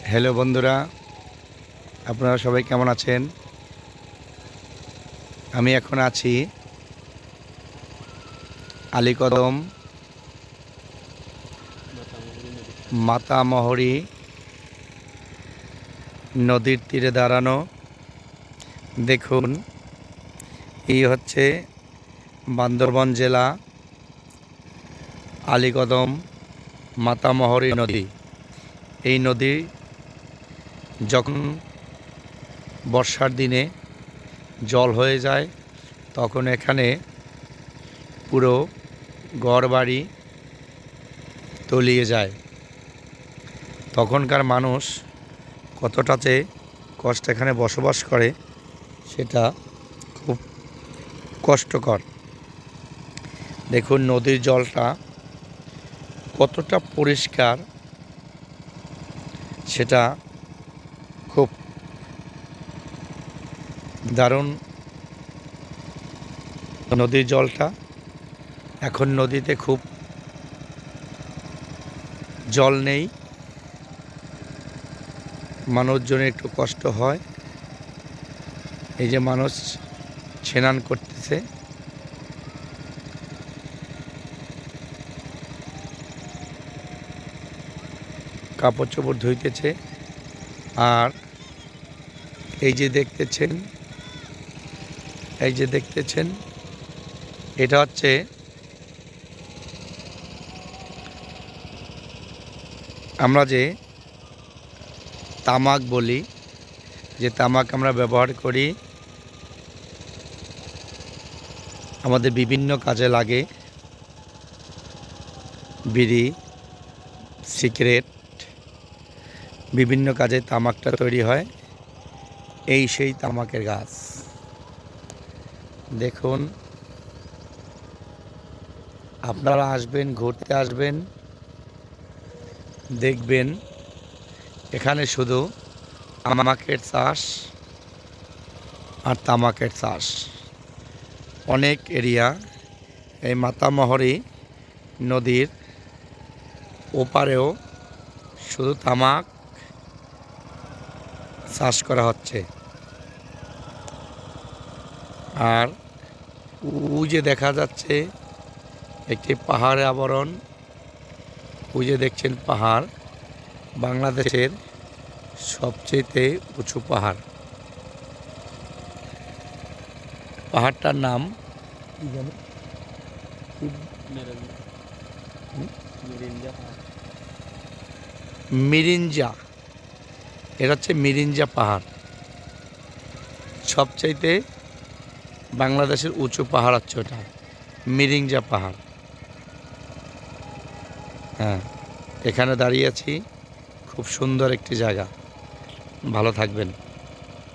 Hello বন্ধুরা, আপনারা সবাই কেমন আছেন? আমি এখন আছি আলীকদম মাতামহরী নদীর তীরে দাঁড়ানো। দেখুন, এই হচ্ছে বান্দরবান জেলা আলীকদম মাতামহরী নদী। এই নদী যখন বর্ষার দিনে জল হয়ে যায়, তখন এখানে পুরো ঘরবাড়ি তলিয়ে যায়। তখনকার মানুষ কতটাতে কষ্ট এখানে বসবাস করে সেটা খুব কষ্টকর। দেখুন নদীর জলটা কতটা পরিষ্কার, সেটা খুব দারুণ। নদীর জলটা এখন নদীতে খুব জল নেই, মানুষজনের একটু কষ্ট হয়। এই যে মানুষ স্নান করতেছে, কাপড় চোপড় ধুইতেছে। আর এই যে দেখতেছেন এটা হচ্ছে আমরা যে তামাক বলি, যে তামাক আমরা ব্যবহার করি, আমাদের বিভিন্ন কাজে লাগে। বিড়ি, সিগারেট, বিভিন্ন কাজে তামাকটা তৈরি হয়। এই সেই তামাকের গাছ। দেখুন, আপনারা আসবেন, ঘুরতে আসবেন, দেখবেন এখানে শুধু তামাকের চাষ আর তামাকের চাষ। অনেক এরিয়া এই মাতামহরী নদীর ওপারেও শুধু তামাক চাষ করা হচ্ছে। আর ওই যে দেখা যাচ্ছে একটি পাহাড়ের আবরণ, ওই যে দেখছেন পাহাড়, বাংলাদেশের সবচেয়ে উঁচু পাহাড়। পাহাড়টার নাম কি জানো? মিরিঞ্জা। এটা হচ্ছে মিরিঞ্জা পাহাড়। সবচাইতে বাংলাদেশের উঁচু পাহাড় হচ্ছে ওটা, মিরিঞ্জা পাহাড়। হ্যাঁ, এখানে দাঁড়িয়ে আছি, খুব সুন্দর একটি জায়গা। ভালো থাকবেন।